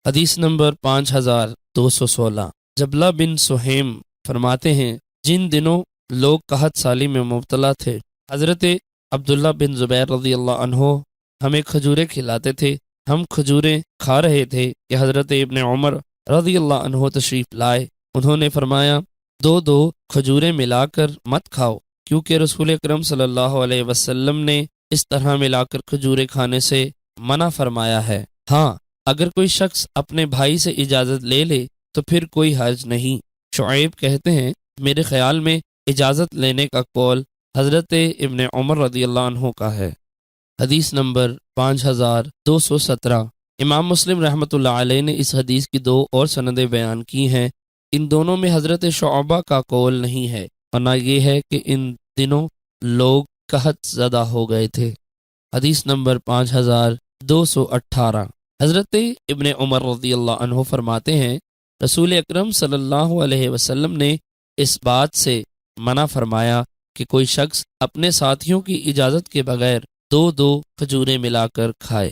حدیث نمبر 5216۔ جبلہ بن سہیم فرماتے ہیں جن دنوں لوگ قحط سالی میں مبتلا تھے، حضرت عبداللہ بن زبیر رضی اللہ عنہ ہمیں کھجوریں کھلاتے تھے۔ ہم کھجوریں کھا رہے تھے کہ حضرت ابن عمر رضی اللہ عنہ تشریف لائے۔ انہوں نے فرمایا دو دو کھجوریں ملا کر مت کھاؤ، کیونکہ رسول اکرم صلی اللہ علیہ وسلم نے اس طرح ملا کر کھجوریں کھانے سے منع فرمایا ہے۔ ہاں، اگر کوئی شخص اپنے بھائی سے اجازت لے لے تو پھر کوئی حرج نہیں۔ شعیب کہتے ہیں میرے خیال میں اجازت لینے کا قول حضرت ابن عمر رضی اللہ عنہ کا ہے۔ حدیث نمبر 5217۔ امام مسلم رحمۃ اللہ علیہ نے اس حدیث کی دو اور سندیں بیان کی ہیں۔ ان دونوں میں حضرت شعبہ کا قول نہیں ہے، ورنہ یہ ہے کہ ان دنوں لوگ قحط زدہ ہو گئے تھے۔ حدیث نمبر 5218۔ حضرت ابن عمر رضی اللہ عنہ فرماتے ہیں رسول اکرم صلی اللہ علیہ وسلم نے اس بات سے منع فرمایا کہ کوئی شخص اپنے ساتھیوں کی اجازت کے بغیر دو دو کھجوریں ملا کر کھائے۔